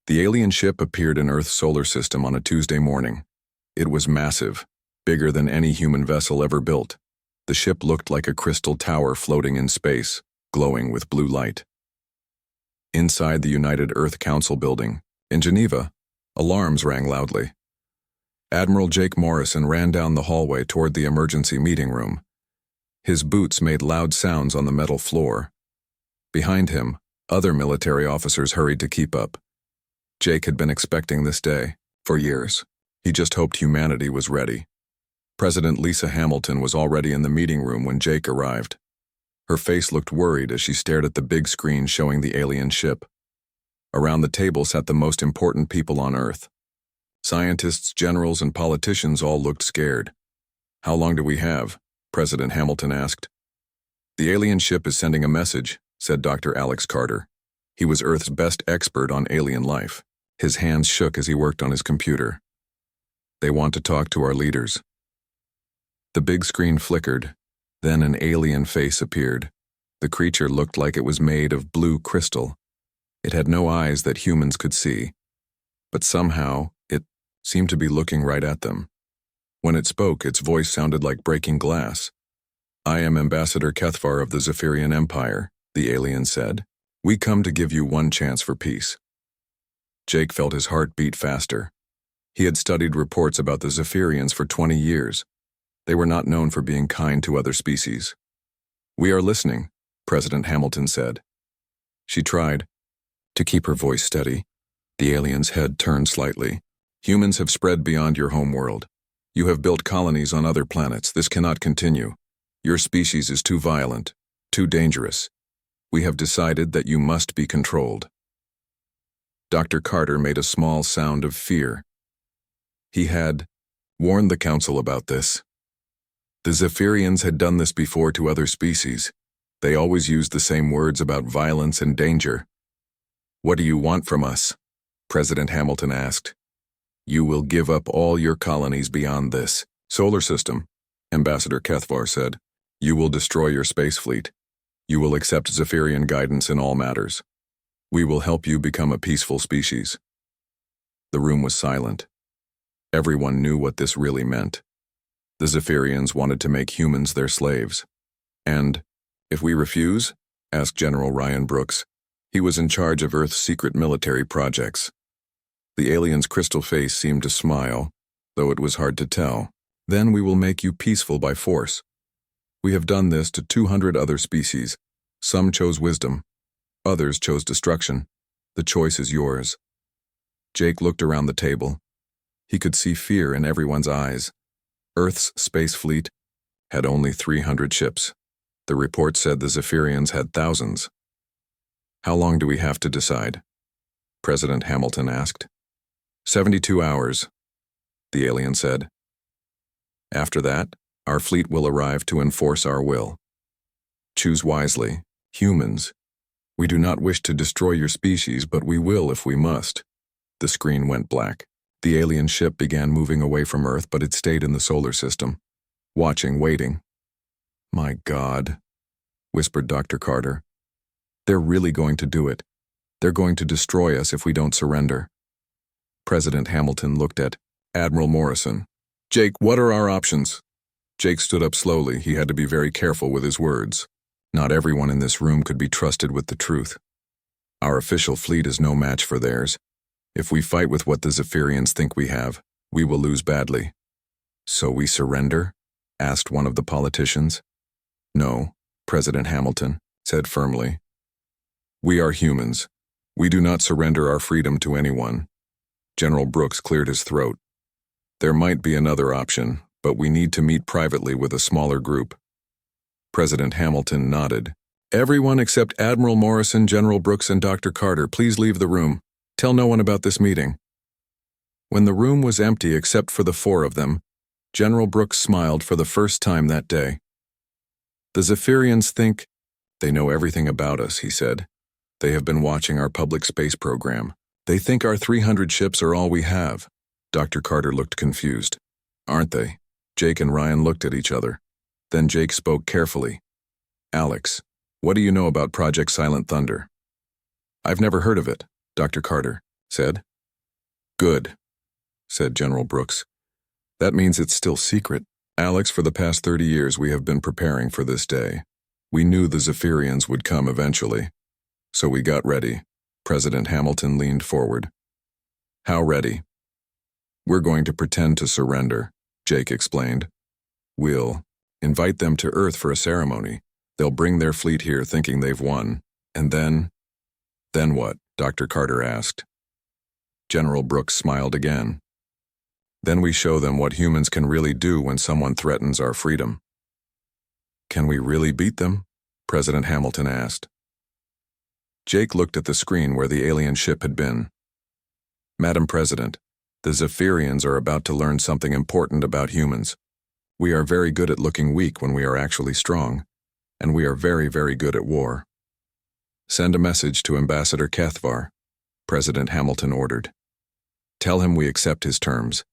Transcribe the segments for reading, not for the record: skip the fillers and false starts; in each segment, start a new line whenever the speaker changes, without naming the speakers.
The alien ship appeared in Earth's solar system on a Tuesday morning. It was massive, bigger than any human vessel ever built. The ship looked like a crystal tower floating in space, glowing with blue light. Inside the United Earth Council building, in Geneva, alarms rang loudly. Admiral Jake Morrison ran down the hallway toward the emergency meeting room. His boots made loud sounds on the metal floor. Behind him, other military officers hurried to keep up. Jake had been expecting this day for years. He just hoped humanity was ready. President Lisa Hamilton was already in the meeting room when Jake arrived. Her face looked worried as she stared at the big screen showing the alien ship. Around the table sat the most important people on Earth. Scientists, generals, and politicians all looked scared. "How long do we have?" President Hamilton asked. "The alien ship is sending a message," said Dr. Alex Carter. He was Earth's best expert on alien life. His hands shook as he worked on his computer. "They want to talk to our leaders." The big screen flickered. Then an alien face appeared. The creature looked like it was made of blue crystal. It had no eyes that humans could see, but somehow it seemed to be looking right at them. When it spoke, its voice sounded like breaking glass. "I am Ambassador Kethvar of the Zephyrian Empire," the alien said. "We come to give you one chance for peace." Jake felt his heart beat faster. He had studied reports about the Zephyrians for 20 years. They were not known for being kind to other species. "We are listening," President Hamilton said. She tried to keep her voice steady. The alien's head turned slightly. "Humans have spread beyond your home world. You have built colonies on other planets. This cannot continue. Your species is too violent, too dangerous. We have decided that you must be controlled." Dr. Carter made a small sound of fear. He had warned the council about this. The Zephyrians had done this before to other species. They always used the same words about violence and danger. "What do you want from us?" President Hamilton asked. "You will give up all your colonies beyond this solar system," Ambassador Kethvar said. "You will destroy your space fleet. You will accept Zephyrian guidance in all matters. We will help you become a peaceful species." The room was silent. Everyone knew what this really meant. The Zephyrians wanted to make humans their slaves. "And if we refuse?" asked General Ryan Brooks. He was in charge of Earth's secret military projects. The alien's crystal face seemed to smile, though it was hard to tell. "Then we will make you peaceful by force. We have done this to 200 other species. Some chose wisdom. Others chose destruction. The choice is yours." Jake looked around the table. He could see fear in everyone's eyes. Earth's space fleet had only 300 ships. The report said the Zephyrians had thousands. "How long do we have to decide?" President Hamilton asked. 72 hours, the alien said. "After that, our fleet will arrive to enforce our will. Choose wisely, humans. We do not wish to destroy your species, but we will if we must." The screen went black. The alien ship began moving away from Earth, but it stayed in the solar system, watching, waiting. "My God," whispered Dr. Carter. "They're really going to do it. They're going to destroy us if we don't surrender." President Hamilton looked at Admiral Morrison. "Jake, what are our options?" Jake stood up slowly. He had to be very careful with his words. Not everyone in this room could be trusted with the truth. "Our official fleet is no match for theirs. If we fight with what the Zephyrians think we have, we will lose badly." "So we surrender?" asked one of the politicians. "No," President Hamilton said firmly. "We are humans. We do not surrender our freedom to anyone." General Brooks cleared his throat. "There might be another option, but we need to meet privately with a smaller group." President Hamilton nodded. "Everyone except Admiral Morrison, General Brooks, and Dr. Carter, please leave the room. Tell no one about this meeting." When the room was empty except for the four of them, General Brooks smiled for the first time that day. "The Zephyrians think they know everything about us," he said. "They have been watching our public space program. They think our 300 ships are all we have." Dr. Carter looked confused. "Aren't they?" Jake and Ryan looked at each other. Then Jake spoke carefully. "Alex, what do you know about Project Silent Thunder?" "I've never heard of it, Dr. Carter." said. Good, said General Brooks. That means it's still secret. Alex, for the past 30 years we have been preparing for this day. We knew the Zephyrians would come eventually. So we got ready. President Hamilton leaned forward. How ready? We're going to pretend to surrender, Jake explained. We'll invite them to Earth for a ceremony. They'll bring their fleet here thinking they've won. And then what? Dr. Carter asked. General Brooks smiled again. Then we show them what humans can really do when someone threatens our freedom. Can we really beat them? President Hamilton asked. Jake looked at the screen where the alien ship had been. Madam President, the Zephyrians are about to learn something important about humans. We are very good at looking weak when we are actually strong, and we are very, very good at war. Send a message to Ambassador Cathvar, President Hamilton ordered. Tell him we accept his terms.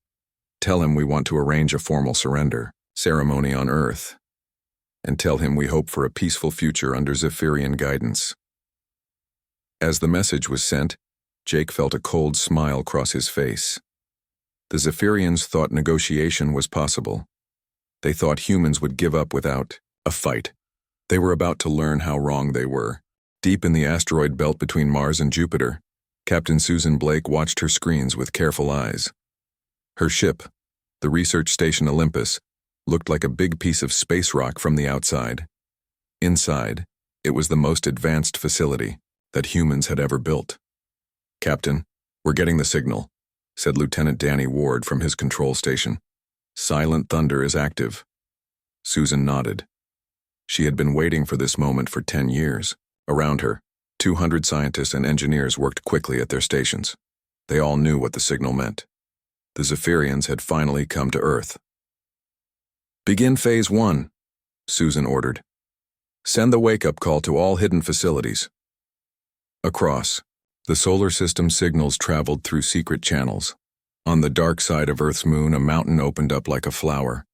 Tell him we want to arrange a formal surrender ceremony on Earth. And tell him we hope for a peaceful future under Zephyrian guidance. As the message was sent, Jake felt a cold smile cross his face. The Zephyrians thought negotiation was possible. They thought humans would give up without a fight. They were about to learn how wrong they were. Deep in the asteroid belt between Mars and Jupiter, Captain Susan Blake watched her screens with careful eyes. Her ship, the research station Olympus, looked like a big piece of space rock from the outside. Inside, it was the most advanced facility that humans had ever built. Captain, we're getting the signal, said Lieutenant Danny Ward from his control station. Silent thunder is active. Susan nodded. She had been waiting for this moment for 10 years. Around her, 200 scientists and engineers worked quickly at their stations. They all knew what the signal meant. The Zephyrians had finally come to Earth. Begin Phase 1, Susan ordered. Send the wake-up call to all hidden facilities. Across, the solar system signals traveled through secret channels. On the dark side of Earth's moon, a mountain opened up like a flower.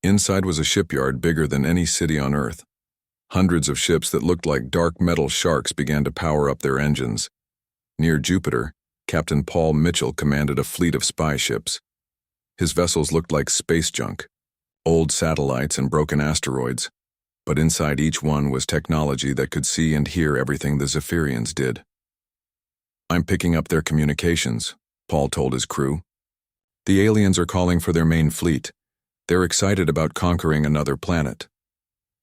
Inside was a shipyard bigger than any city on Earth. Hundreds of ships that looked like dark metal sharks began to power up their engines. Near Jupiter, Captain Paul Mitchell commanded a fleet of spy ships. His vessels looked like space junk, old satellites and broken asteroids, but inside each one was technology that could see and hear everything the Zephyrians did. I'm picking up their communications, Paul told his crew. The aliens are calling for their main fleet. They're excited about conquering another planet.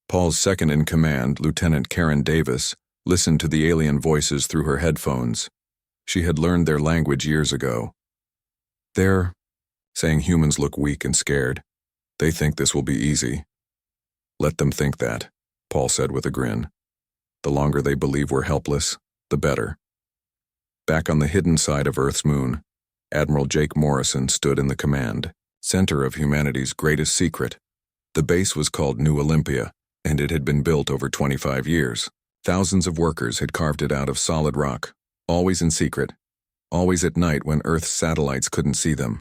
Paul's second-in-command, Lieutenant Karen Davis, listened to the alien voices through her headphones. She had learned their language years ago. They're saying humans look weak and scared. They think this will be easy. Let them think that, Paul said with a grin. The longer they believe we're helpless, the better. Back on the hidden side of Earth's moon, Admiral Jake Morrison stood in the command center of humanity's greatest secret. The base was called New Olympia, and it had been built over 25 years. Thousands of workers had carved it out of solid rock, always in secret, always at night when Earth's satellites couldn't see them.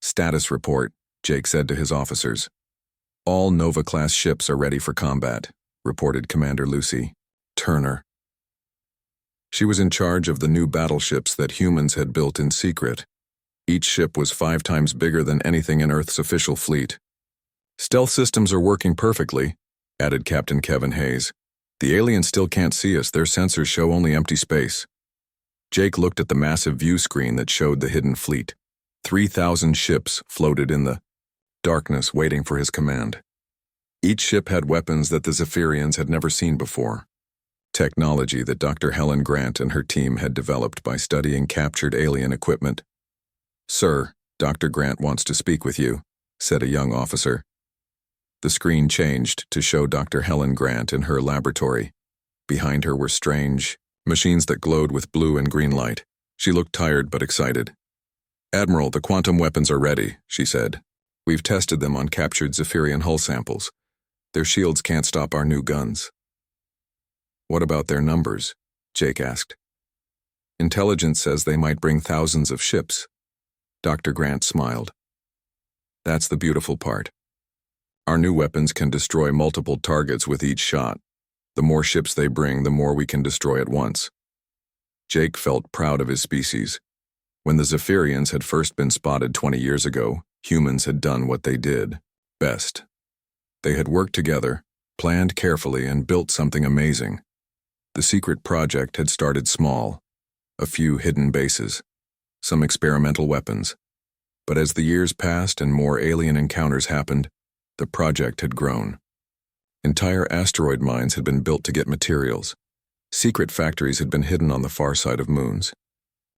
Status report, Jake said to his officers. All Nova-class ships are ready for combat, reported Commander Lucy Turner. She was in charge of the new battleships that humans had built in secret. Each ship was 5 times bigger than anything in Earth's official fleet. Stealth systems are working perfectly, added Captain Kevin Hayes. The aliens still can't see us. Their sensors show only empty space. Jake looked at the massive view screen that showed the hidden fleet. 3,000 ships floated in the darkness waiting for his command. Each ship had weapons that the Zephyrians had never seen before. Technology that Dr. Helen Grant and her team had developed by studying captured alien equipment. Sir, Dr. Grant wants to speak with you, said a young officer. The screen changed to show Dr. Helen Grant in her laboratory. Behind her were strange machines that glowed with blue and green light. She looked tired but excited. Admiral, the quantum weapons are ready, she said. We've tested them on captured Zephyrian hull samples. Their shields can't stop our new guns. What about their numbers? Jake asked. Intelligence says they might bring thousands of ships. Dr. Grant smiled. That's the beautiful part. Our new weapons can destroy multiple targets with each shot. The more ships they bring, the more we can destroy at once. Jake felt proud of his species. When the Zephyrians had first been spotted 20 years ago, humans had done what they did best. They had worked together, planned carefully, and built something amazing. The secret project had started small, a few hidden bases, some experimental weapons. But as the years passed and more alien encounters happened, the project had grown. Entire asteroid mines had been built to get materials. Secret factories had been hidden on the far side of moons.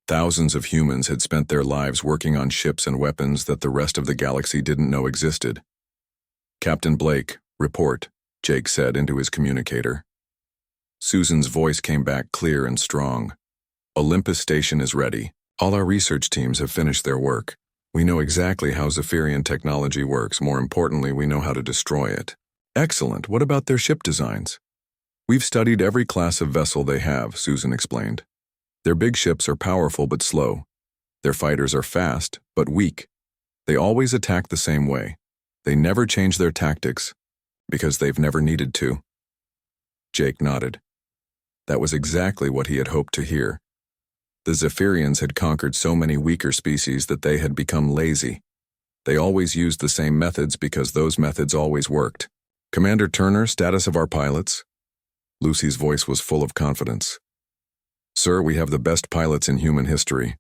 Thousands of humans had spent their lives working on ships and weapons that the rest of the galaxy didn't know existed. "Captain Blake, report," Jake said into his communicator. Susan's voice came back clear and strong. "Olympus Station is ready. All our research teams have finished their work. We know exactly how Zephyrian technology works. More importantly, we know how to destroy it." "Excellent. What about their ship designs?" "We've studied every class of vessel they have," Susan explained. "Their big ships are powerful but slow. Their fighters are fast but weak. They always attack the same way. They never change their tactics because they've never needed to." Jake nodded. That was exactly what he had hoped to hear. The Zephyrians had conquered so many weaker species that they had become lazy. They always used the same methods because those methods always worked. "Commander Turner, status of our pilots?" Lucy's voice was full of confidence. "Sir, we have the best pilots in human history.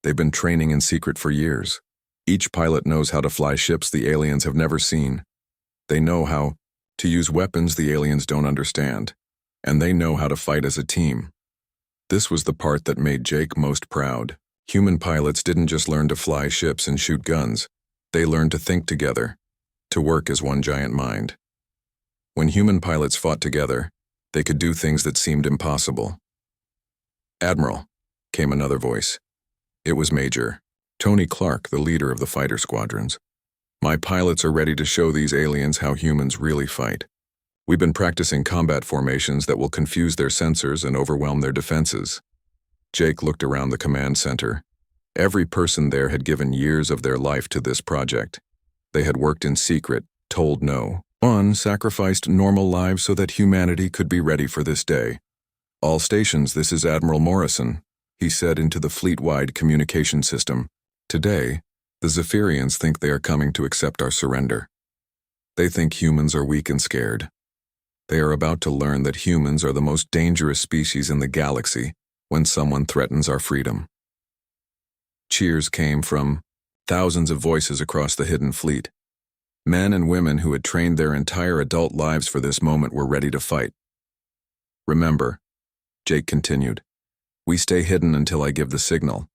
They've been training in secret for years. Each pilot knows how to fly ships the aliens have never seen. They know how to use weapons the aliens don't understand. And they know how to fight as a team." This was the part that made Jake most proud. Human pilots didn't just learn to fly ships and shoot guns. They learned to think together, to work as one giant mind. When human pilots fought together, they could do things that seemed impossible. "Admiral," came another voice. It was Major Tony Clark, the leader of the fighter squadrons. "My pilots are ready to show these aliens how humans really fight. We've been practicing combat formations that will confuse their sensors and overwhelm their defenses." Jake looked around the command center. Every person there had given years of their life to this project. They had worked in secret, told no. One sacrificed normal lives so that humanity could be ready for this day. "All stations, this is Admiral Morrison," he said into the fleet-wide communication system. "Today, the Zephyrians think they are coming to accept our surrender. They think humans are weak and scared. They are about to learn that humans are the most dangerous species in the galaxy when someone threatens our freedom." Cheers came from thousands of voices across the hidden fleet. Men and women who had trained their entire adult lives for this moment were ready to fight. "Remember," Jake continued, "we stay hidden until I give the signal.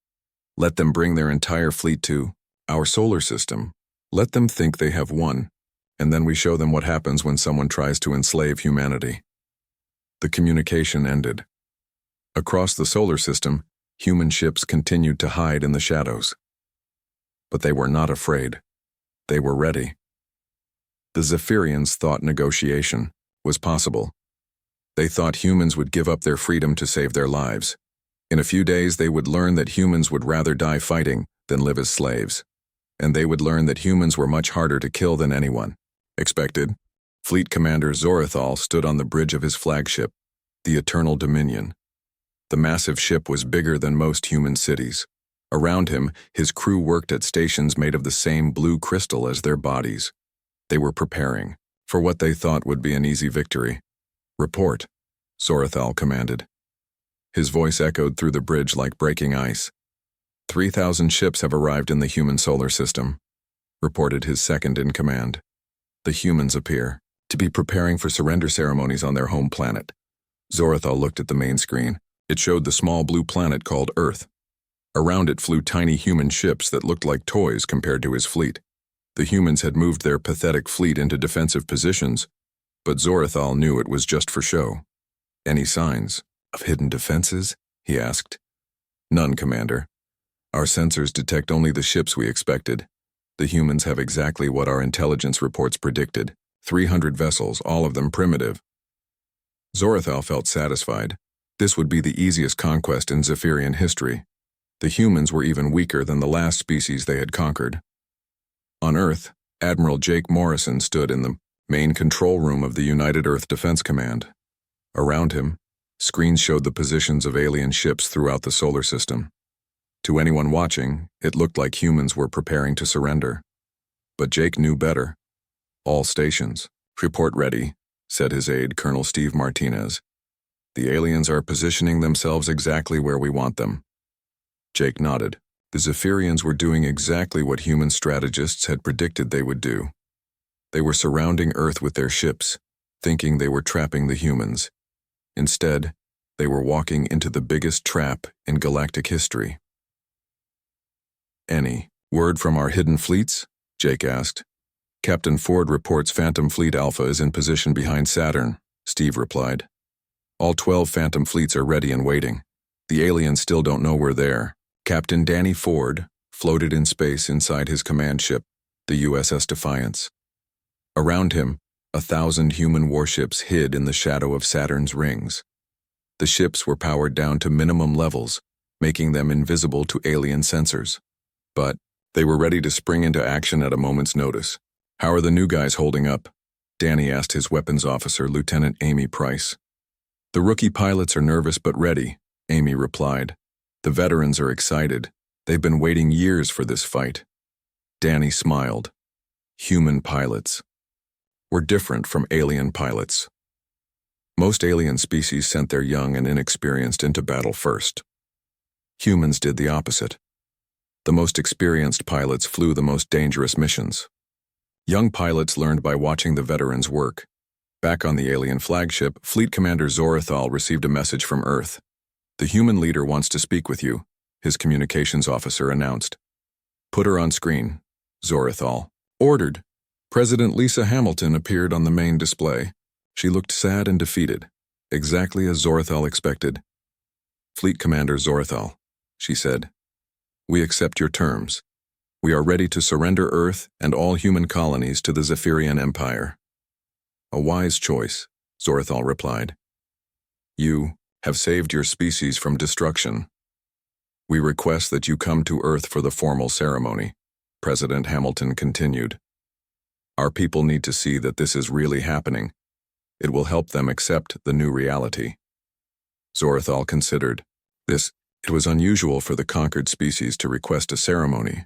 Let them bring their entire fleet to our solar system. Let them think they have won, and then we show them what happens when someone tries to enslave humanity." The communication ended. Across the solar system, human ships continued to hide in the shadows. But they were not afraid. They were ready. The Zephyrians thought negotiation was possible. They thought humans would give up their freedom to save their lives. In a few days, they would learn that humans would rather die fighting than live as slaves. And they would learn that humans were much harder to kill than anyone expected. Fleet Commander Zorathal stood on the bridge of his flagship, the Eternal Dominion. The massive ship was bigger than most human cities. Around him, his crew worked at stations made of the same blue crystal as their bodies. They were preparing for what they thought would be an easy victory. "Report," Zorathal commanded. His voice echoed through the bridge like breaking ice. 3,000 ships have arrived in the human solar system," reported his second-in-command. "The humans appear to be preparing for surrender ceremonies on their home planet." Zorathal looked at the main screen. It showed the small blue planet called Earth. Around it flew tiny human ships that looked like toys compared to his fleet. The humans had moved their pathetic fleet into defensive positions, but Zorathal knew it was just for show. "Any signs of hidden defenses?" he asked. "None, Commander. Our sensors detect only the ships we expected. The humans have exactly what our intelligence reports predicted. 300 vessels, all of them primitive." Zorathal felt satisfied. This would be the easiest conquest in Zephyrian history. The humans were even weaker than the last species they had conquered. On Earth, Admiral Jake Morrison stood in the main control room of the United Earth Defense Command. Around him, Screens showed the positions of alien ships throughout the solar system. To anyone watching, it looked like humans were preparing to surrender. But Jake knew better. All stations. Report ready, said his aide, Colonel Steve Martinez. The aliens are positioning themselves exactly where we want them. Jake nodded. The Zephyrians were doing exactly what human strategists had predicted they would do. They were surrounding Earth with their ships, thinking they were trapping the humans. Instead, they were walking into the biggest trap in galactic history. Any word from our hidden fleets? Jake asked. Captain Ford reports Phantom Fleet Alpha is in position behind Saturn, Steve replied. All 12 Phantom fleets are ready and waiting. The aliens still don't know we're there. Captain Danny Ford floated in space inside his command ship, the USS Defiance. Around him, 1,000 human warships hid in the shadow of Saturn's rings. The ships were powered down to minimum levels, making them invisible to alien sensors. But they were ready to spring into action at a moment's notice. How are the new guys holding up? Danny asked his weapons officer, Lieutenant Amy Price. The rookie pilots are nervous but ready, Amy replied. The veterans are excited. They've been waiting years for this fight. Danny smiled. Human pilots were different from alien pilots. Most alien species sent their young and inexperienced into battle first. Humans did the opposite. The most experienced pilots flew the most dangerous missions. Young pilots learned by watching the veterans work. Back on the alien flagship, Fleet Commander Zorithal received a message from Earth. The human leader wants to speak with you, his communications officer announced. Put her on screen, Zorithal ordered. President Lisa Hamilton appeared on the main display. She looked sad and defeated, exactly as Zorithal expected. Fleet Commander Zorithal, she said. We accept your terms. We are ready to surrender Earth and all human colonies to the Zephyrian Empire. A wise choice, Zorithal replied. You have saved your species from destruction. We request that you come to Earth for the formal ceremony, President Hamilton continued. Our people need to see that this is really happening. It will help them accept the new reality. Zorithal considered. It was unusual for the conquered species to request a ceremony,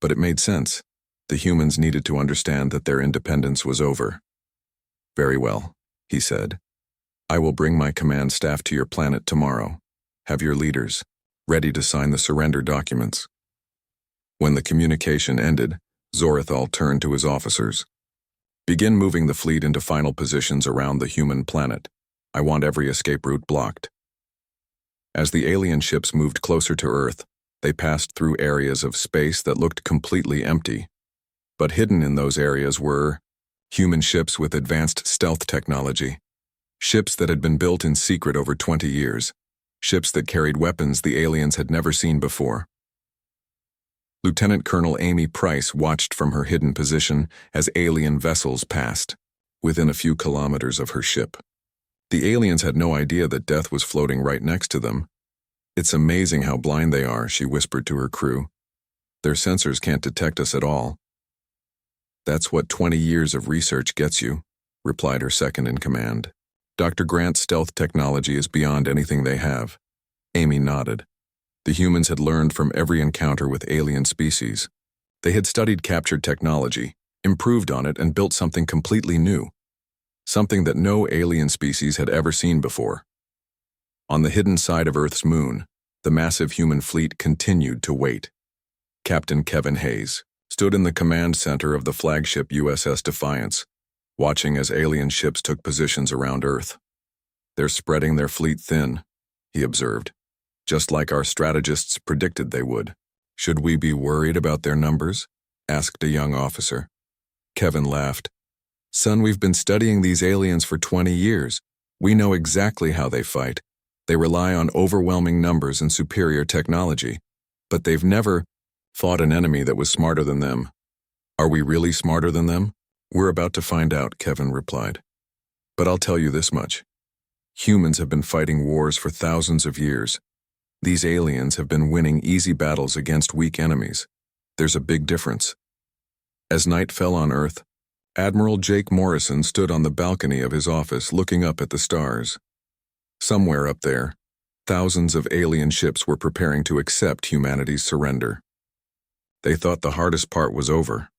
but it made sense. The humans needed to understand that their independence was over. Very well, he said. I will bring my command staff to your planet tomorrow. Have your leaders ready to sign the surrender documents. When the communication ended, Zorithal turned to his officers. Begin moving the fleet into final positions around the human planet. I want every escape route blocked. As the alien ships moved closer to Earth, they passed through areas of space that looked completely empty. But hidden in those areas were human ships with advanced stealth technology, ships that had been built in secret over 20 years, ships that carried weapons the aliens had never seen before. Lieutenant Colonel Amy Price watched from her hidden position as alien vessels passed, within a few kilometers of her ship. The aliens had no idea that death was floating right next to them. It's amazing how blind they are, she whispered to her crew. Their sensors can't detect us at all. That's what 20 years of research gets you, replied her second-in-command. Dr. Grant's stealth technology is beyond anything they have. Amy nodded. The humans had learned from every encounter with alien species. They had studied captured technology, improved on it, and built something completely new. Something that no alien species had ever seen before. On the hidden side of Earth's moon, the massive human fleet continued to wait. Captain Kevin Hayes stood in the command center of the flagship USS Defiance, watching as alien ships took positions around Earth. They're spreading their fleet thin, he observed, just like our strategists predicted they would. Should we be worried about their numbers? Asked a young officer. Kevin laughed. Son, we've been studying these aliens for 20 years. We know exactly how they fight. They rely on overwhelming numbers and superior technology, but they've never fought an enemy that was smarter than them. Are we really smarter than them? We're about to find out, Kevin replied. But I'll tell you this much. Humans have been fighting wars for thousands of years. These aliens have been winning easy battles against weak enemies. There's a big difference. As night fell on Earth, Admiral Jake Morrison stood on the balcony of his office looking up at the stars. Somewhere up there, thousands of alien ships were preparing to accept humanity's surrender. They thought the hardest part was over.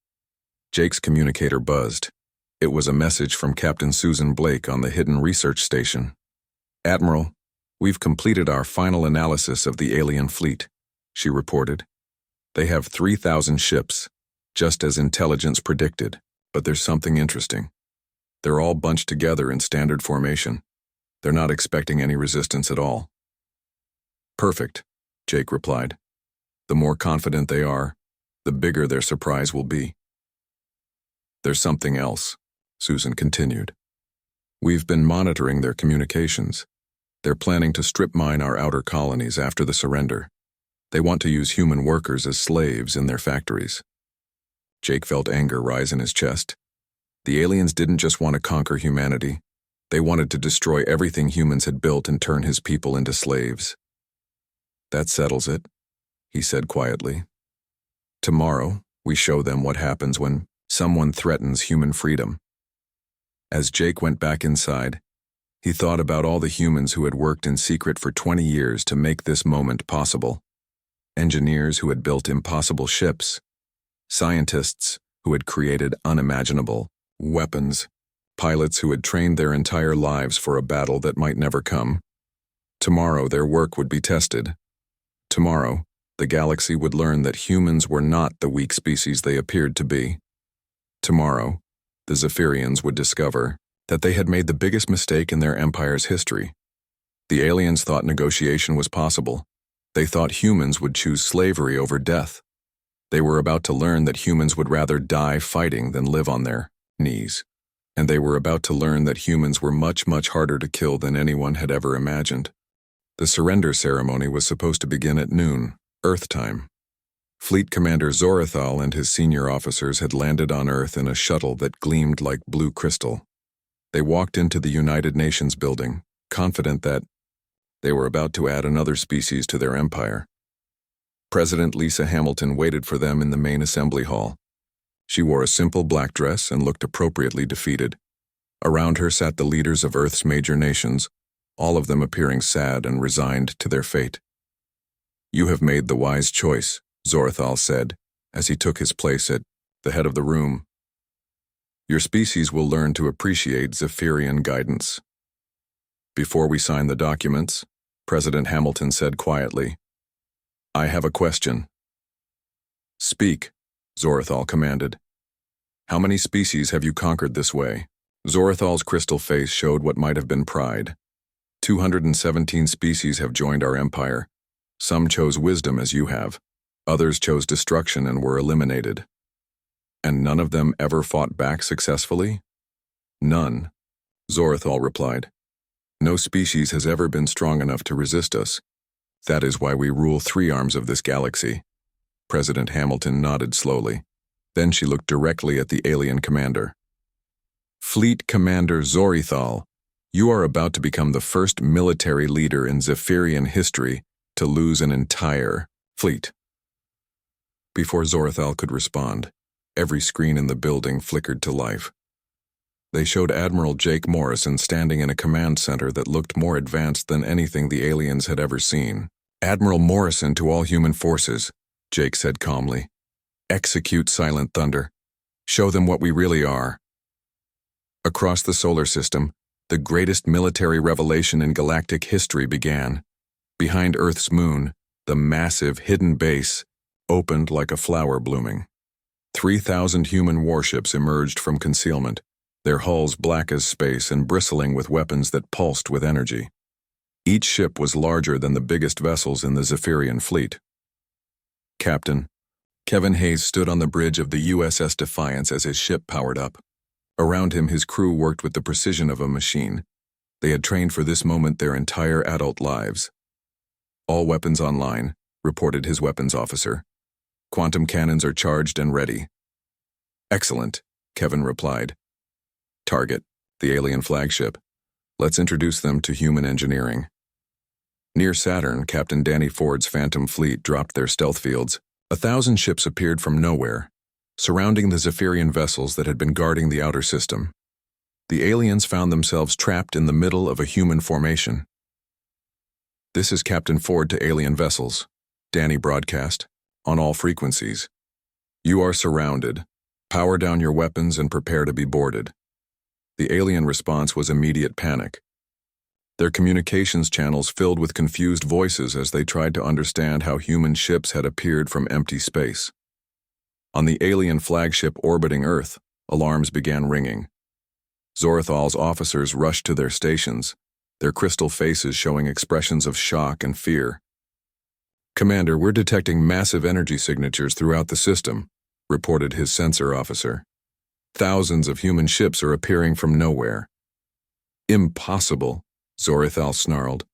Jake's communicator buzzed. It was a message from Captain Susan Blake on the Hidden Research Station. "Admiral, we've completed our final analysis of the alien fleet," she reported. "They have 3,000 ships, just as intelligence predicted, but there's something interesting. They're all bunched together in standard formation. They're not expecting any resistance at all." "Perfect," Jake replied. "The more confident they are, the bigger their surprise will be." "There's something else," Susan continued. "We've been monitoring their communications. They're planning to strip mine our outer colonies after the surrender. They want to use human workers as slaves in their factories." Jake felt anger rise in his chest. The aliens didn't just want to conquer humanity. They wanted to destroy everything humans had built and turn his people into slaves. "That settles it," he said quietly. "Tomorrow, we show them what happens when someone threatens human freedom." As Jake went back inside, he thought about all the humans who had worked in secret for 20 years to make this moment possible. Engineers who had built impossible ships, scientists who had created unimaginable weapons, pilots who had trained their entire lives for a battle that might never come. Tomorrow their work would be tested. Tomorrow, the galaxy would learn that humans were not the weak species they appeared to be. Tomorrow, the Zephyrians would discover that they had made the biggest mistake in their empire's history. The aliens thought negotiation was possible. They thought humans would choose slavery over death. They were about to learn that humans would rather die fighting than live on their knees. And they were about to learn that humans were much, much harder to kill than anyone had ever imagined. The surrender ceremony was supposed to begin at noon, Earth time. Fleet Commander Zorathal and his senior officers had landed on Earth in a shuttle that gleamed like blue crystal. They walked into the United Nations building, confident that they were about to add another species to their empire. President Lisa Hamilton waited for them in the main assembly hall. She wore a simple black dress and looked appropriately defeated. Around her sat the leaders of Earth's major nations, all of them appearing sad and resigned to their fate. "You have made the wise choice," Zorathal said, as he took his place at the head of the room. "Your species will learn to appreciate Zephyrian guidance." "Before we sign the documents," President Hamilton said quietly, "I have a question." "Speak," Zorathal commanded. "How many species have you conquered this way?" Zorathal's crystal face showed what might have been pride. 217 species have joined our empire. Some chose wisdom as you have. Others chose destruction and were eliminated. "And none of them ever fought back successfully?" "None," Zorathal replied. "No species has ever been strong enough to resist us. That is why we rule 3 arms of this galaxy." President Hamilton nodded slowly. Then she looked directly at the alien commander. "Fleet Commander Zorathal, you are about to become the first military leader in Zephyrian history to lose an entire fleet." Before Zorathal could respond, every screen in the building flickered to life. They showed Admiral Jake Morrison standing in a command center that looked more advanced than anything the aliens had ever seen. "Admiral Morrison to all human forces," Jake said calmly. "Execute Silent Thunder. Show them what we really are." Across the solar system, the greatest military revelation in galactic history began. Behind Earth's moon, the massive hidden base opened like a flower blooming. 3,000 human warships emerged from concealment, their hulls black as space and bristling with weapons that pulsed with energy. Each ship was larger than the biggest vessels in the Zephyrian fleet. Captain Kevin Hayes stood on the bridge of the USS Defiance as his ship powered up. Around him, his crew worked with the precision of a machine. They had trained for this moment their entire adult lives. "All weapons online," reported his weapons officer. "Quantum cannons are charged and ready." "Excellent," Kevin replied. "Target, the alien flagship. Let's introduce them to human engineering." Near Saturn, Captain Danny Ford's Phantom fleet dropped their stealth fields. 1,000 ships appeared from nowhere, surrounding the Zephyrian vessels that had been guarding the outer system. The aliens found themselves trapped in the middle of a human formation. This is Captain Ford to alien vessels. Danny broadcast. On all frequencies. You are surrounded. Power down your weapons and prepare to be boarded. The alien response was immediate panic. Their communications channels filled with confused voices as they tried to understand how human ships had appeared from empty space. On the alien flagship orbiting Earth, alarms began ringing. Zorethal's officers rushed to their stations, their crystal faces showing expressions of shock and fear. "Commander, we're detecting massive energy signatures throughout the system," reported his sensor officer. "Thousands of human ships are appearing from nowhere." "Impossible," Zorethal snarled.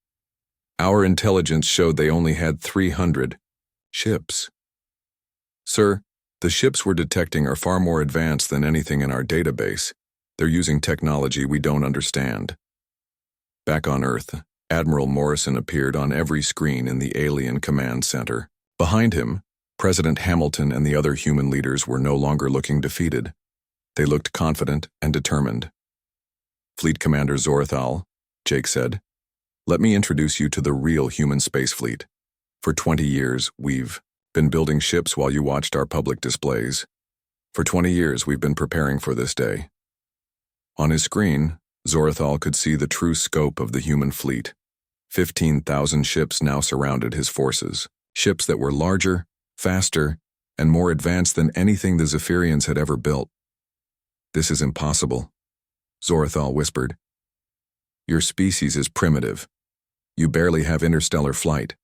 "Our intelligence showed they only had 300 ships." "Sir, the ships we're detecting are far more advanced than anything in our database. They're using technology we don't understand." Back on Earth, Admiral Morrison appeared on every screen in the alien command center. Behind him, President Hamilton and the other human leaders were no longer looking defeated. They looked confident and determined. "Fleet Commander Zorethal," Jake said, "let me introduce you to the real human space fleet. For 20 years, we've been building ships while you watched our public displays. For 20 years, we've been preparing for this day." On his screen, Zorethal could see the true scope of the human fleet. 15,000 ships now surrounded his forces. Ships that were larger, faster, and more advanced than anything the Zephyrians had ever built. "This is impossible," Zorethal whispered. "Your species is primitive. You barely have interstellar flight."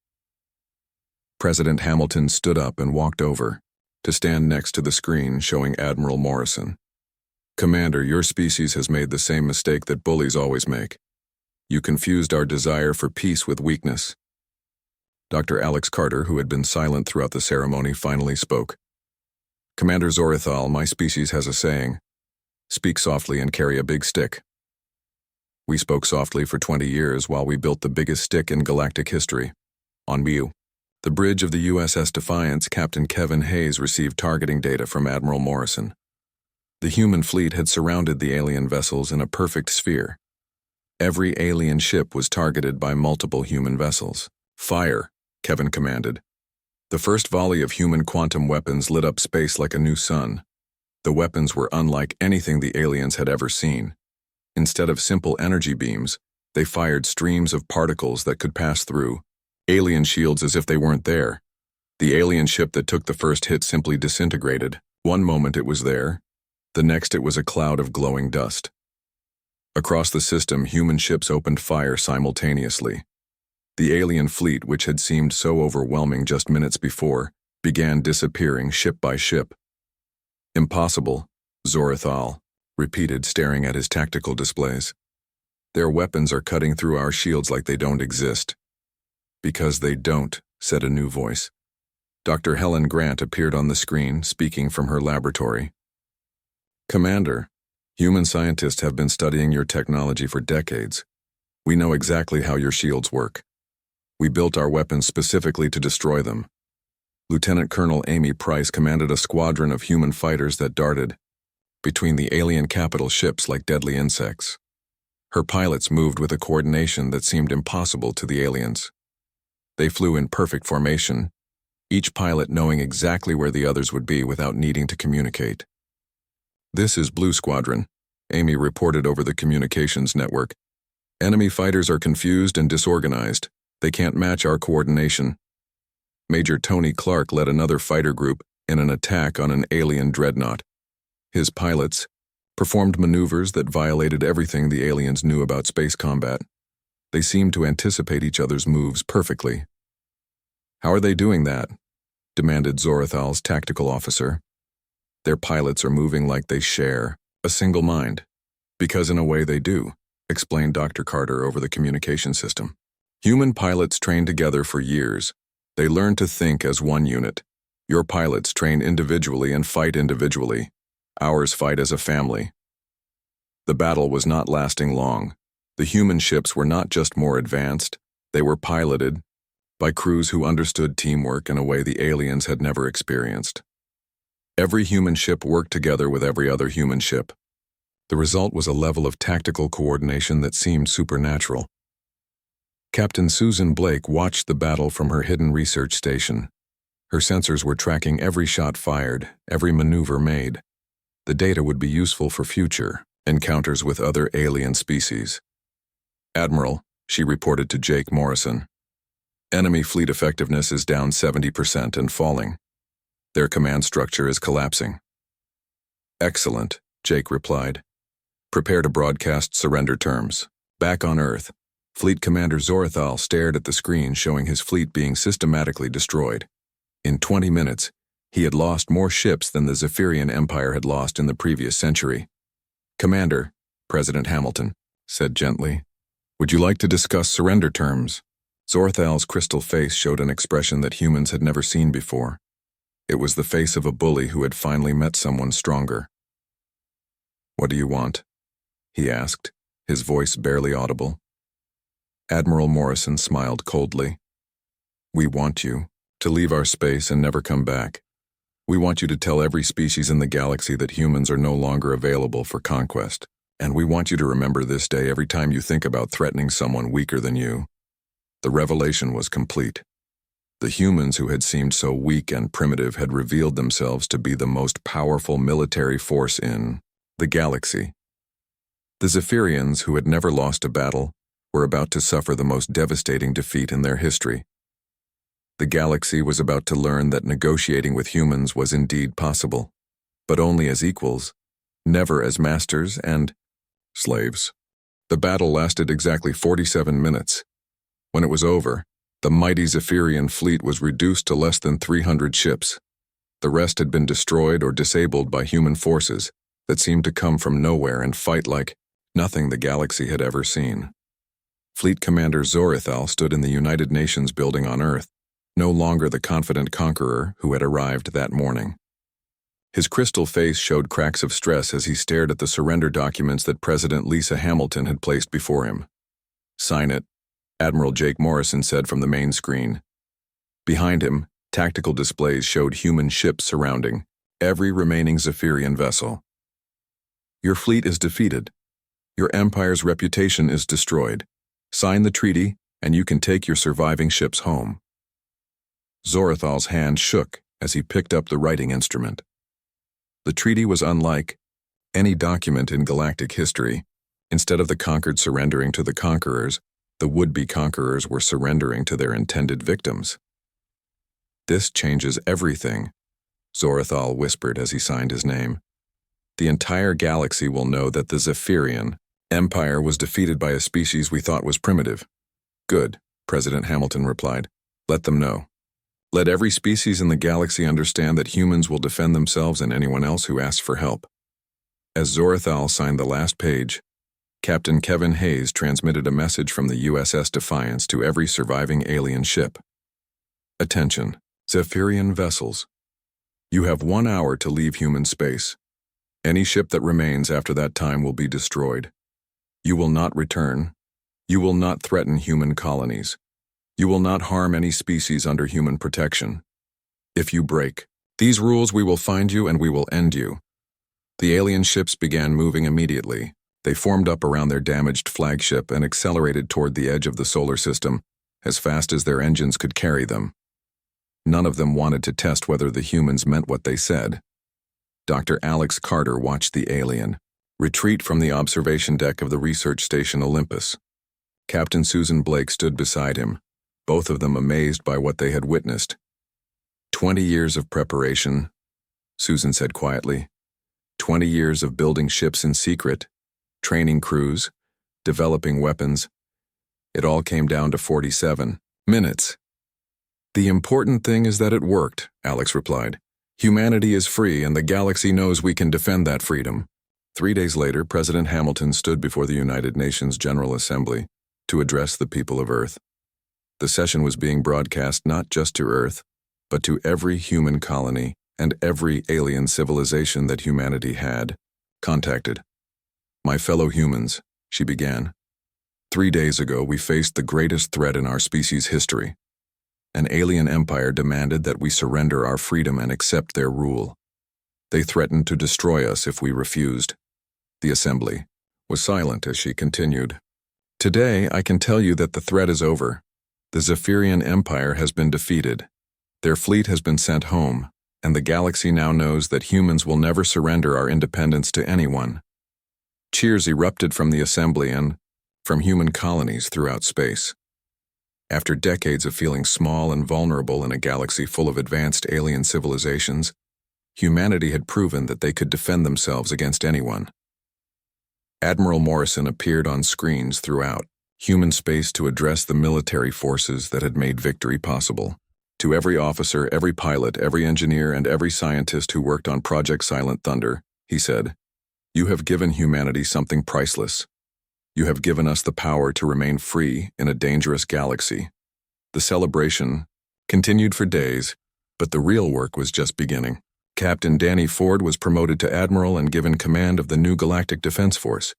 President Hamilton stood up and walked over, to stand next to the screen showing Admiral Morrison. "Commander, your species has made the same mistake that bullies always make. You confused our desire for peace with weakness." Dr. Alex Carter, who had been silent throughout the ceremony, finally spoke. "Commander Zorethal, my species has a saying. Speak softly and carry a big stick. We spoke softly for 20 years while we built the biggest stick in galactic history. On Miu, the bridge of the USS Defiance, Captain Kevin Hayes received targeting data from Admiral Morrison. The human fleet had surrounded the alien vessels in a perfect sphere. Every alien ship was targeted by multiple human vessels. "Fire," Kevin commanded. The first volley of human quantum weapons lit up space like a new sun. The weapons were unlike anything the aliens had ever seen. Instead of simple energy beams, they fired streams of particles that could pass through alien shields as if they weren't there. The alien ship that took the first hit simply disintegrated. One moment it was there, the next it was a cloud of glowing dust. Across the system, human ships opened fire simultaneously. The alien fleet, which had seemed so overwhelming just minutes before, began disappearing ship by ship. "Impossible," Zorethal repeated, staring at his tactical displays. "Their weapons are cutting through our shields like they don't exist." "Because they don't," said a new voice. Dr. Helen Grant appeared on the screen, speaking from her laboratory. "Commander, human scientists have been studying your technology for decades. We know exactly how your shields work. We built our weapons specifically to destroy them." Lieutenant Colonel Amy Price commanded a squadron of human fighters that darted between the alien capital ships like deadly insects. Her pilots moved with a coordination that seemed impossible to the aliens. They flew in perfect formation, each pilot knowing exactly where the others would be without needing to communicate. "This is Blue Squadron," Amy reported over the communications network. "Enemy fighters are confused and disorganized. They can't match our coordination." Major Tony Clark led another fighter group in an attack on an alien dreadnought. His pilots performed maneuvers that violated everything the aliens knew about space combat. They seemed to anticipate each other's moves perfectly. "How are they doing that?" demanded Zorethal's tactical officer. "Their pilots are moving like they share a single mind." "Because in a way they do," explained Dr. Carter over the communication system. "Human pilots train together for years. They learn to think as one unit. Your pilots train individually and fight individually. Ours fight as a family." The battle was not lasting long. The human ships were not just more advanced, they were piloted by crews who understood teamwork in a way the aliens had never experienced. Every human ship worked together with every other human ship. The result was a level of tactical coordination that seemed supernatural. Captain Susan Blake watched the battle from her hidden research station. Her sensors were tracking every shot fired, every maneuver made. The data would be useful for future encounters with other alien species. "Admiral," she reported to Jake Morrison, "enemy fleet effectiveness is down 70% and falling. Their command structure is collapsing." "Excellent," Jake replied. "Prepare to broadcast surrender terms." Back on Earth, Fleet Commander Zorathal stared at the screen showing his fleet being systematically destroyed. In 20 minutes, he had lost more ships than the Zephyrian Empire had lost in the previous century. "Commander," President Hamilton said gently, "would you like to discuss surrender terms?" Zorathal's crystal face showed an expression that humans had never seen before. It was the face of a bully who had finally met someone stronger. "What do you want?" he asked, his voice barely audible. Admiral Morrison smiled coldly. "We want you to leave our space and never come back. We want you to tell every species in the galaxy that humans are no longer available for conquest, and we want you to remember this day every time you think about threatening someone weaker than you." The revelation was complete. The humans who had seemed so weak and primitive had revealed themselves to be the most powerful military force in the galaxy. The Zephyrians, who had never lost a battle, were about to suffer the most devastating defeat in their history. The galaxy was about to learn that negotiating with humans was indeed possible, but only as equals, never as masters and slaves. The battle lasted exactly 47 minutes. When it was over, the mighty Zephyrian fleet was reduced to less than 300 ships. The rest had been destroyed or disabled by human forces that seemed to come from nowhere and fight like nothing the galaxy had ever seen. Fleet Commander Zorathal stood in the United Nations building on Earth, no longer the confident conqueror who had arrived that morning. His crystal face showed cracks of stress as he stared at the surrender documents that President Lisa Hamilton had placed before him. "Sign it," Admiral Jake Morrison said from the main screen. Behind him, tactical displays showed human ships surrounding every remaining Zephyrian vessel. "Your fleet is defeated. Your empire's reputation is destroyed. Sign the treaty, and you can take your surviving ships home." Zorathal's hand shook as he picked up the writing instrument. The treaty was unlike any document in galactic history. Instead of the conquered surrendering to the conquerors, the would-be conquerors were surrendering to their intended victims. "This changes everything," Zorathal whispered as he signed his name. "The entire galaxy will know that the Zephyrian Empire was defeated by a species we thought was primitive." "Good," President Hamilton replied. "Let them know. Let every species in the galaxy understand that humans will defend themselves and anyone else who asks for help." As Zorathal signed the last page, Captain Kevin Hayes transmitted a message from the USS Defiance to every surviving alien ship. "Attention, Zephyrian vessels. You have 1 hour to leave human space. Any ship that remains after that time will be destroyed. You will not return. You will not threaten human colonies. You will not harm any species under human protection. If you break these rules, we will find you and we will end you." The alien ships began moving immediately. They formed up around their damaged flagship and accelerated toward the edge of the solar system as fast as their engines could carry them. None of them wanted to test whether the humans meant what they said. Dr. Alex Carter watched the alien retreat from the observation deck of the research station Olympus. Captain Susan Blake stood beside him, both of them amazed by what they had witnessed. 20 years of preparation," Susan said quietly. 20 years of building ships in secret, training crews, developing weapons. It all came down to 47 minutes. "The important thing is that it worked," Alex replied. "Humanity is free and the galaxy knows we can defend that freedom." 3 days later, President Hamilton stood before the United Nations General Assembly to address the people of Earth. The session was being broadcast not just to Earth, but to every human colony and every alien civilization that humanity had contacted. "My fellow humans," she began. 3 days ago, we faced the greatest threat in our species' history. An alien empire demanded that we surrender our freedom and accept their rule. They threatened to destroy us if we refused. The assembly was silent as she continued. Today, I can tell you that the threat is over. The Zephyrian Empire has been defeated. Their fleet has been sent home, and the galaxy now knows that humans will never surrender our independence to anyone. Cheers erupted from the assembly and from human colonies throughout space. After decades of feeling small and vulnerable in a galaxy full of advanced alien civilizations, humanity had proven that they could defend themselves against anyone. Admiral Morrison appeared on screens throughout human space to address the military forces that had made victory possible. To every officer, every pilot, every engineer, and every scientist who worked on Project Silent Thunder, he said, "You have given humanity something priceless. You have given us the power to remain free in a dangerous galaxy." The celebration continued for days, but the real work was just beginning. Captain Danny Ford was promoted to admiral and given command of the new Galactic Defense Force.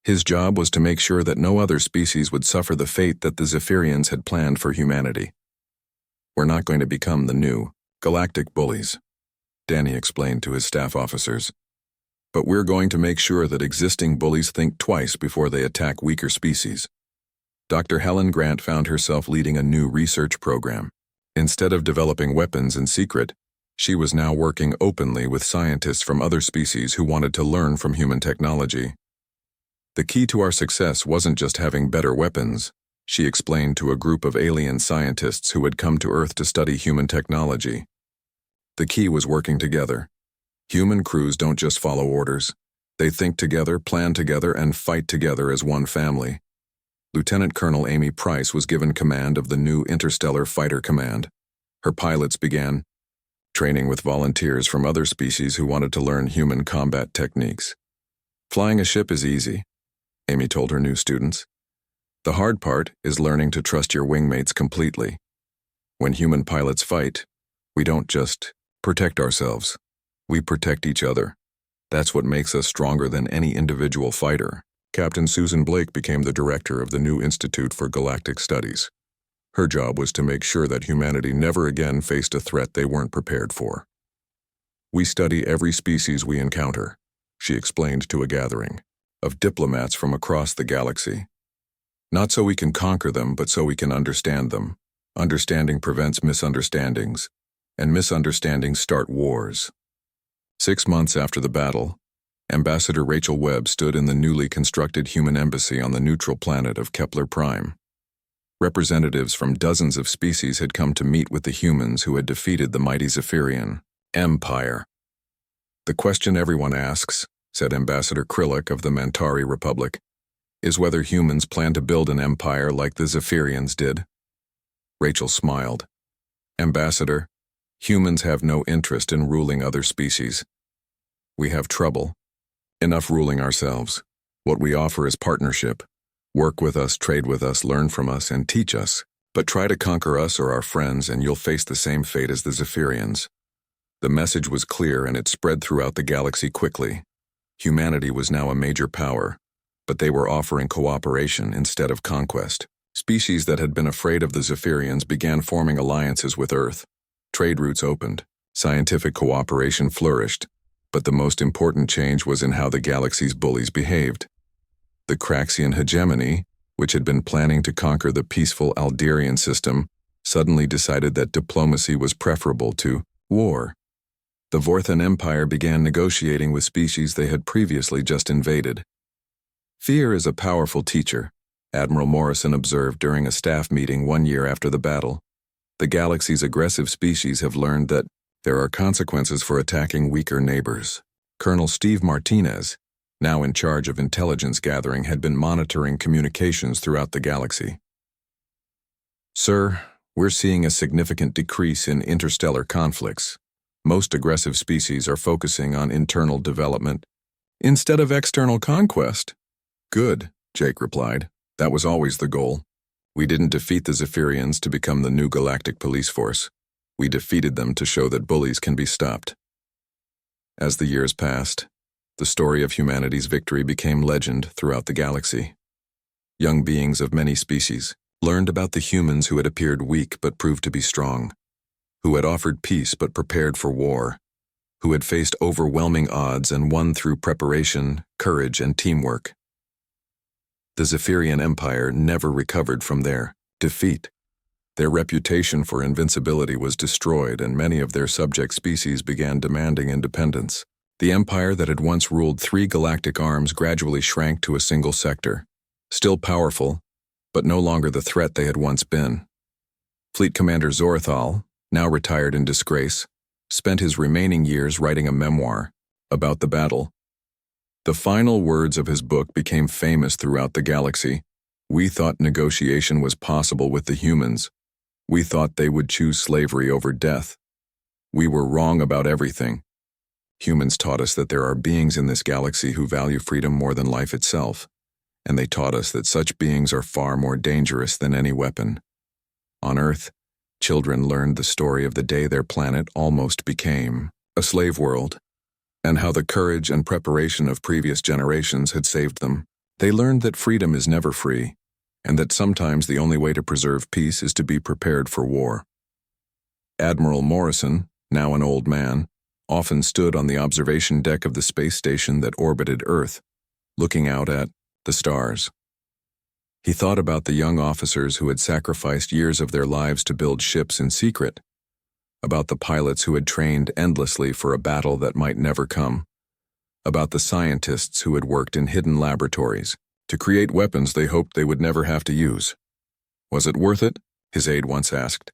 His job was to make sure that no other species would suffer the fate that the Zephyrians had planned for humanity. "We're not going to become the new galactic bullies," Danny explained to his staff officers. "But we're going to make sure that existing bullies think twice before they attack weaker species." Dr. Helen Grant found herself leading a new research program. Instead of developing weapons in secret, she was now working openly with scientists from other species who wanted to learn from human technology. "The key to our success wasn't just having better weapons," she explained to a group of alien scientists who had come to Earth to study human technology. "The key was working together. Human crews don't just follow orders. They think together, plan together, and fight together as one family." Lieutenant Colonel Amy Price was given command of the new Interstellar Fighter Command. Her pilots began training with volunteers from other species who wanted to learn human combat techniques. "Flying a ship is easy," Amy told her new students. "The hard part is learning to trust your wingmates completely. When human pilots fight, we don't just protect ourselves. We protect each other. That's what makes us stronger than any individual fighter." Captain Susan Blake became the director of the new Institute for Galactic Studies. Her job was to make sure that humanity never again faced a threat they weren't prepared for. "We study every species we encounter," she explained to a gathering of diplomats from across the galaxy. "Not so we can conquer them, but so we can understand them. Understanding prevents misunderstandings, and misunderstandings start wars." 6 months after the battle, Ambassador Rachel Webb stood in the newly constructed human embassy on the neutral planet of Kepler Prime. Representatives from dozens of species had come to meet with the humans who had defeated the mighty Zephyrian Empire. "The question everyone asks," said Ambassador Krillick of the Mantari Republic, "is whether humans plan to build an empire like the Zephyrians did." Rachel smiled. "Ambassador, humans have no interest in ruling other species. We have trouble enough ruling ourselves. What we offer is partnership. Work with us, trade with us, learn from us, and teach us. But try to conquer us or our friends and you'll face the same fate as the Zephyrians." The message was clear and it spread throughout the galaxy quickly. Humanity was now a major power, but they were offering cooperation instead of conquest. Species that had been afraid of the Zephyrians began forming alliances with Earth. Trade routes opened. Scientific cooperation flourished. But the most important change was in how the galaxy's bullies behaved. The Craxian hegemony, which had been planning to conquer the peaceful Alderian system, suddenly decided that diplomacy was preferable to war. The Vorthan Empire began negotiating with species they had previously just invaded. "Fear is a powerful teacher," Admiral Morrison observed during a staff meeting 1 year after the battle. "The galaxy's aggressive species have learned that there are consequences for attacking weaker neighbors." Colonel Steve Martinez, now in charge of intelligence gathering, had been monitoring communications throughout the galaxy. "Sir, we're seeing a significant decrease in interstellar conflicts. Most aggressive species are focusing on internal development instead of external conquest." "Good," Jake replied. "That was always the goal. We didn't defeat the Zephyrians to become the new galactic police force. We defeated them to show that bullies can be stopped." As the years passed, the story of humanity's victory became legend throughout the galaxy. Young beings of many species learned about the humans who had appeared weak but proved to be strong, who had offered peace but prepared for war, who had faced overwhelming odds and won through preparation, courage, and teamwork. The Zephyrian Empire never recovered from their defeat. Their reputation for invincibility was destroyed, and many of their subject species began demanding independence. The empire that had once ruled 3 galactic arms gradually shrank to a single sector, still powerful, but no longer the threat they had once been. Fleet Commander Zorthal, now retired in disgrace, spent his remaining years writing a memoir about the battle. The final words of his book became famous throughout the galaxy. "We thought negotiation was possible with the humans. We thought they would choose slavery over death. We were wrong about everything. Humans taught us that there are beings in this galaxy who value freedom more than life itself, and they taught us that such beings are far more dangerous than any weapon." On Earth, children learned the story of the day their planet almost became a slave world, and how the courage and preparation of previous generations had saved them. They learned that freedom is never free, and that sometimes the only way to preserve peace is to be prepared for war. Admiral Morrison, now an old man, often stood on the observation deck of the space station that orbited Earth, looking out at the stars. He thought about the young officers who had sacrificed years of their lives to build ships in secret, about the pilots who had trained endlessly for a battle that might never come, about the scientists who had worked in hidden laboratories to create weapons they hoped they would never have to use. "Was it worth it?" his aide once asked.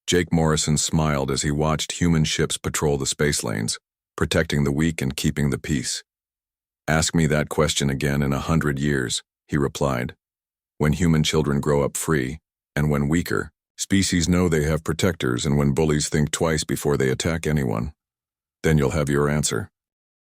Jake Morrison smiled as he watched human ships patrol the space lanes, protecting the weak and keeping the peace. "Ask me that question again in 100 years, he replied. "When human children grow up free, and when weaker, species know they have protectors, and when bullies think twice before they attack anyone, then you'll have your answer."